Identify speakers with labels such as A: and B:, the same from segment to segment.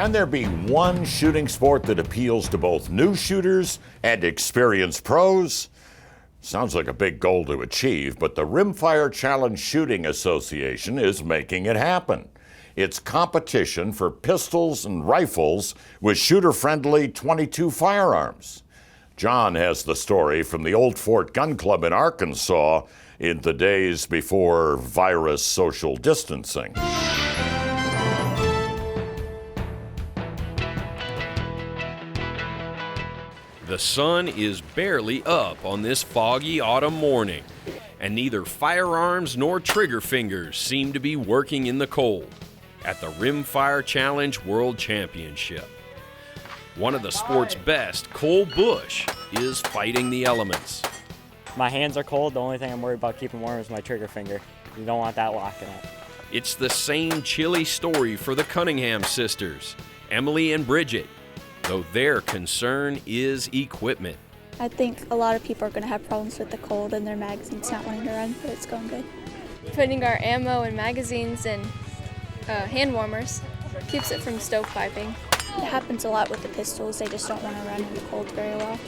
A: Can there be one shooting sport that appeals to both new shooters and experienced pros? Sounds like a big goal to achieve, but the Rimfire Challenge Shooting Association is making it happen. It's competition for pistols and rifles with shooter-friendly .22 firearms. John has the story from the Old Fort Gun Club in Arkansas in the days before virus social distancing.
B: The sun is barely up on this foggy autumn morning, and neither firearms nor trigger fingers seem to be working in the cold at the Rimfire Challenge World Championship. One of the sport's best, Cole Bush, is fighting the elements.
C: My hands are cold. The only thing I'm worried about keeping warm is my trigger finger. You don't want that locking up.
B: It's the same chilly story for the Cunningham sisters, Emily and Bridget, though their concern is equipment.
D: I think a lot of people are going to have problems with the cold and their magazines not wanting to run, but it's going good.
E: Putting our ammo and magazines and hand warmers keeps it from stovepiping.
D: It happens a lot with the pistols. They just don't want to run in the cold very well.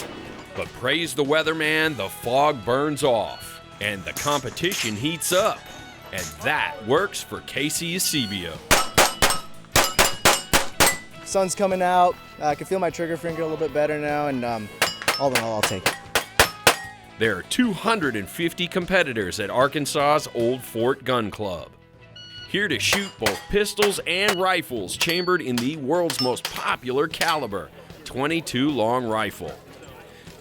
B: But praise the weatherman, the fog burns off and the competition heats up. And that works for Casey Eusebio.
F: Sun's coming out. I can feel my trigger finger a little bit better now, and all in all, I'll take it.
B: There are 250 competitors at Arkansas's Old Fort Gun Club, here to shoot both pistols and rifles chambered in the world's most popular caliber, .22 long rifle.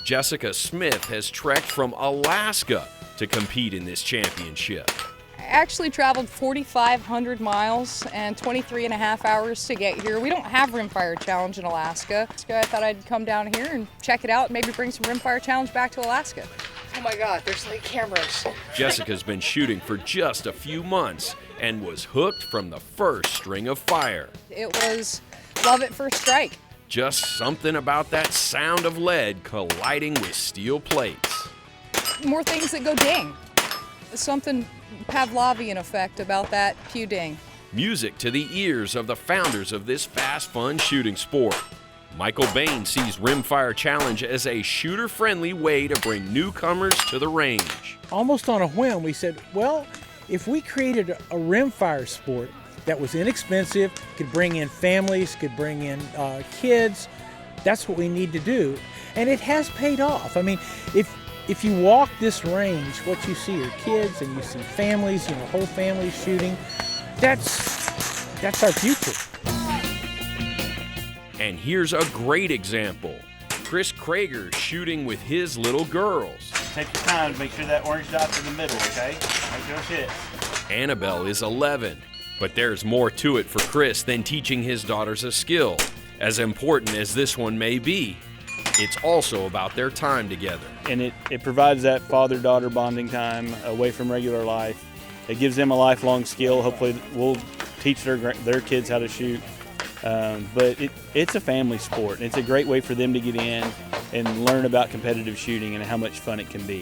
B: Jessica Smith has trekked from Alaska to compete in this championship.
G: I actually traveled 4,500 miles and 23 and a half hours to get here. We don't have Rimfire Challenge in Alaska. So I thought I'd come down here and check it out and maybe bring some Rimfire Challenge back to Alaska.
F: Oh my God, there's like cameras.
B: Jessica's been shooting for just a few months and was hooked from the first string of fire.
G: It was love at first strike.
B: Just something about that sound of lead colliding with steel plates.
G: More things that go ding. Something Pavlovian effect about that pew ding.
B: Music to the ears of the founders of this fast, fun shooting sport. Michael Bain sees Rimfire Challenge as a shooter-friendly way to bring newcomers to the range.
H: Almost on a whim, we said, well, if we created a rimfire sport that was inexpensive, could bring in families, could bring in kids, that's what we need to do. And it has paid off. I mean, if you walk this range, what you see are kids and you see families, whole families shooting. That's our future.
B: And here's a great example. Chris Krager shooting with his little girls.
I: Take your time to make sure that orange dot's in the middle, okay? Make sure it's hit.
B: Annabelle is 11, but there's more to it for Chris than teaching his daughters a skill. As important as this one may be, it's also about their time together.
J: And it provides that father-daughter bonding time away from regular life. It gives them a lifelong skill. Hopefully we'll teach their kids how to shoot. But it's a family sport. It's a great way for them to get in and learn about competitive shooting and how much fun it can be.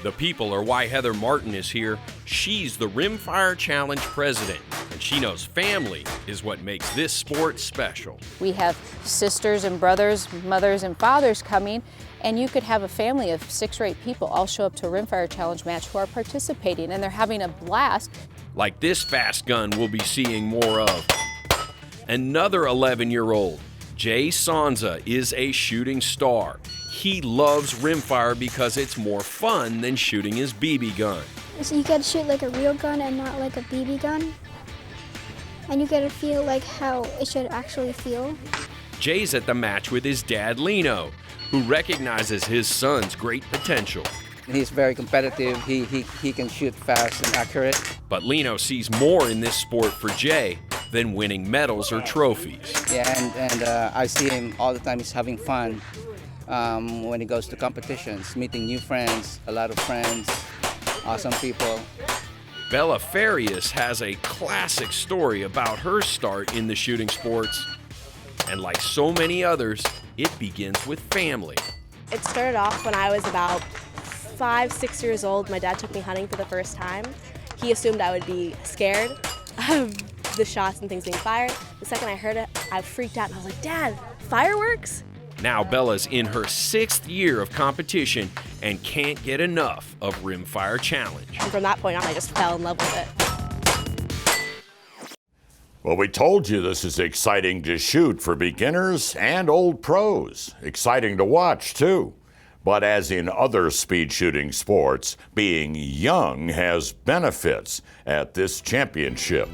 B: The people are why Heather Martin is here. She's the Rimfire Challenge president, and she knows family is what makes this sport special.
K: We have sisters and brothers, mothers and fathers coming, and you could have a family of 6 or 8 people all show up to a Rimfire Challenge match who are participating, and they're having a blast.
B: Like this fast gun we'll be seeing more of. Another 11-year-old, Jay Sanza, is a shooting star. He loves rimfire because it's more fun than shooting his BB gun.
L: So you get to shoot like a real gun and not like a BB gun. And you get to feel like how it should actually feel.
B: Jay's at the match with his dad, Lino, who recognizes his son's great potential.
M: He's very competitive. He can shoot fast and accurate.
B: But Lino sees more in this sport for Jay than winning medals or trophies.
M: Yeah, and I see him all the time. He's having fun when he goes to competitions, meeting new friends, a lot of friends, awesome people.
B: Bella Farias has a classic story about her start in the shooting sports. And like so many others, it begins with family.
N: It started off when I was about 5, 6 years old. My dad took me hunting for the first time. He assumed I would be scared of the shots and things being fired. The second I heard it, I freaked out and I was like, Dad, fireworks?
B: Now Bella's in her 6th year of competition and can't get enough of Rimfire Challenge.
N: And from that point on, I just fell in love with it.
A: Well, we told you this is exciting to shoot for beginners and old pros. Exciting to watch, too. But as in other speed shooting sports, being young has benefits at this championship.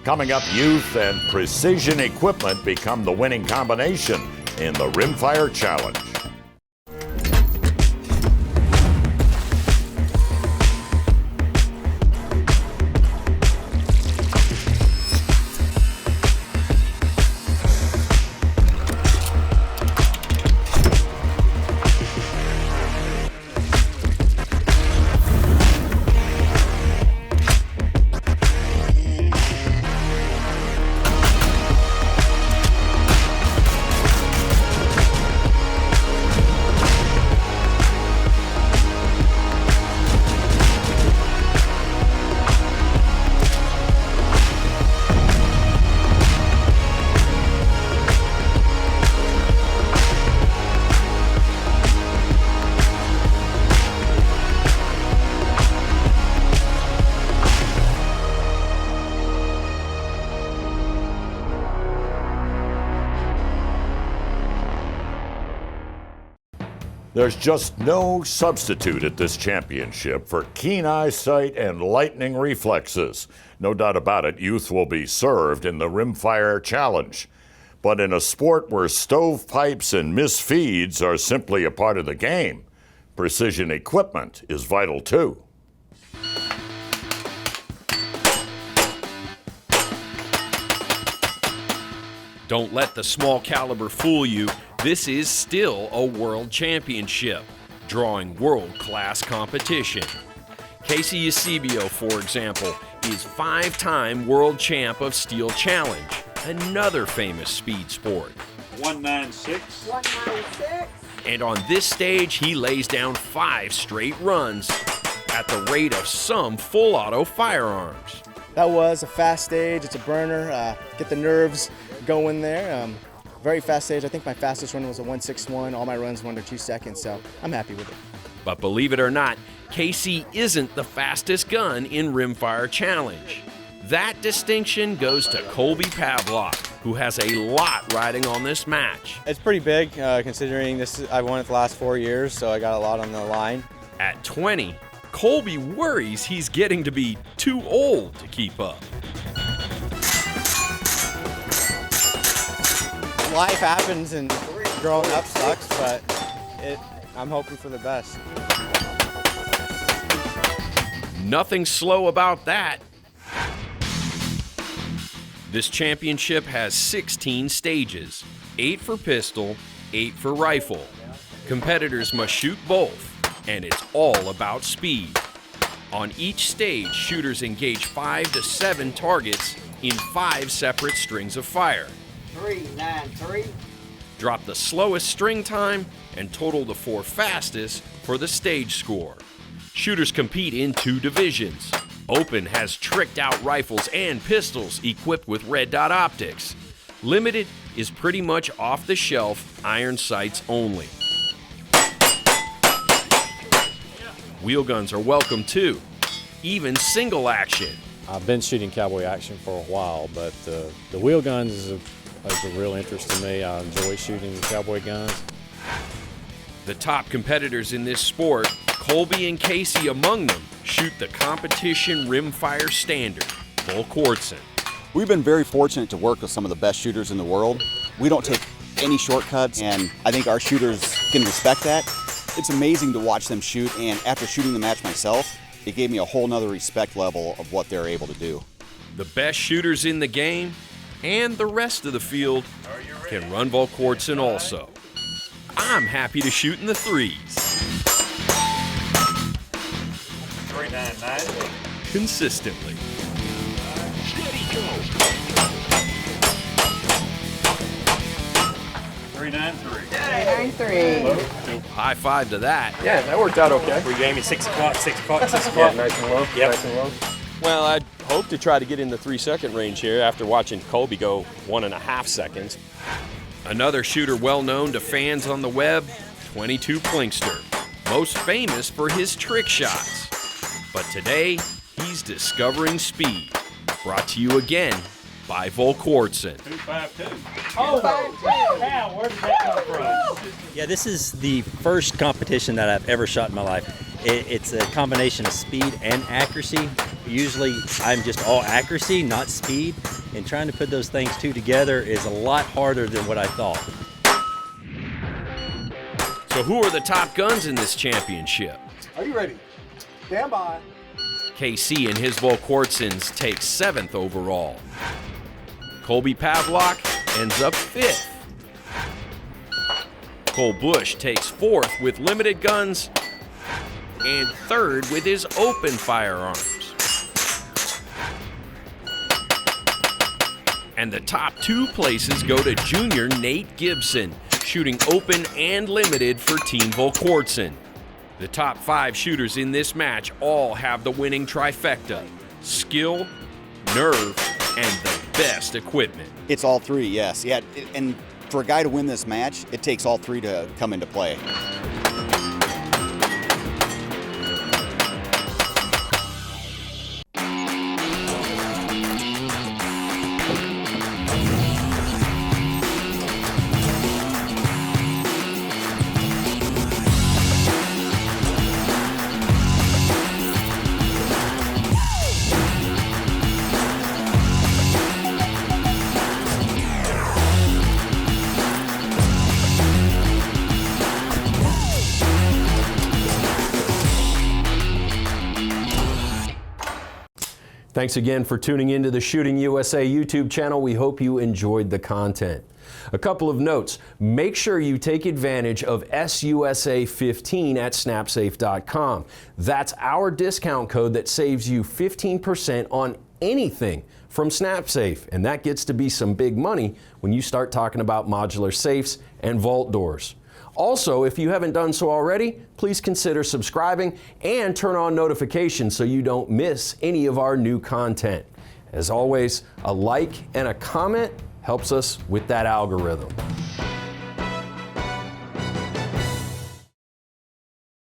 A: Coming up, youth and precision equipment become the winning combination in the Rimfire Challenge. There's just no substitute at this championship for keen eyesight and lightning reflexes. No doubt about it, youth will be served in the Rimfire Challenge. But in a sport where stovepipes and misfeeds are simply a part of the game, precision equipment is vital too.
B: Don't let the small caliber fool you. This is still a world championship, drawing world-class competition. Casey Eusebio, for example, is 5-time world champ of Steel Challenge, another famous speed sport.
I: 196.
O: 196.
B: And on this stage, he lays down 5 straight runs at the rate of some full-auto firearms.
F: That was a fast stage. It's a burner. Get the nerves going there. Very fast stage. I think my fastest run was a 161. All my runs were under 2 seconds, so I'm happy with it.
B: But believe it or not, Casey isn't the fastest gun in Rimfire Challenge. That distinction goes to Colby Pavlock, who has a lot riding on this match.
P: It's pretty big considering I've won it the last 4 years, so I got a lot on the line.
B: At 20, Colby worries he's getting to be too old to keep up.
P: Life happens and growing up sucks, but I'm hoping for the best.
B: Nothing slow about that. This championship has 16 stages, 8 for pistol, 8 for rifle. Competitors must shoot both, and it's all about speed. On each stage, shooters engage 5 to 7 targets in 5 separate strings of fire.
O: 393.
B: Drop the slowest string time and total the 4 fastest for the stage score. Shooters compete in 2 divisions. Open has tricked out rifles and pistols equipped with red dot optics. Limited is pretty much off the shelf iron sights only. Wheel guns are welcome too, even single action.
Q: I've been shooting cowboy action for a while, but the wheel guns is a real interest to me. I enjoy shooting cowboy guns.
B: The top competitors in this sport, Colby and Casey among them, shoot the competition rimfire standard, Bull Quartzen.
R: We've been very fortunate to work with some of the best shooters in the world. We don't take any shortcuts, and I think our shooters can respect that. It's amazing to watch them shoot, and after shooting the match myself, it gave me a whole nother respect level of what they're able to do.
B: The best shooters in the game and the rest of the field can run Bull Quartzen also. I'm happy to shoot in the 3s.
I: 399.
B: Consistently.
O: 393.
B: High five to that.
S: Yeah, that worked out okay.
I: We gave me 6 o'clock, 6 o'clock, 6
S: Yeah,
I: o'clock.
S: nice and low.
I: Yep.
S: Nice and low.
T: Well,
B: hope to try to get in the 3-second range here after watching Colby go 1.5 seconds. Another shooter well known to fans on the web, 22 Plinkster, most famous for his trick shots. But today, he's discovering speed. Brought to you again by Volquartsen.
I: 252.
S: Oh, now where did that come from? Yeah, this is the first competition that I've ever shot in my life. It's a combination of speed and accuracy. Usually I'm just all accuracy, not speed, and trying to put those things two together is a lot harder than what I thought.
B: So who are the top guns in this championship?
T: Are you ready? Stand by.
B: KC and his Volquartsens take 7th overall. Colby Pavlock ends up 5th. Cole Bush takes 4th with limited guns and 3rd with his open firearms. And the top 2 places go to junior Nate Gibson, shooting open and limited for Team Volquartsen. The top 5 shooters in this match all have the winning trifecta: skill, nerve, and the best equipment.
R: It's all three, yes. Yeah, and for a guy to win this match, it takes all three to come into play.
B: Thanks again for tuning into the Shooting USA YouTube channel. We hope you enjoyed the content. A couple of notes. Make sure you take advantage of SUSA15 at snapsafe.com. That's our discount code that saves you 15% on anything from SnapSafe, and that gets to be some big money when you start talking about modular safes and vault doors. Also, if you haven't done so already, please consider subscribing and turn on notifications so you don't miss any of our new content. As always, a like and a comment helps us with that algorithm.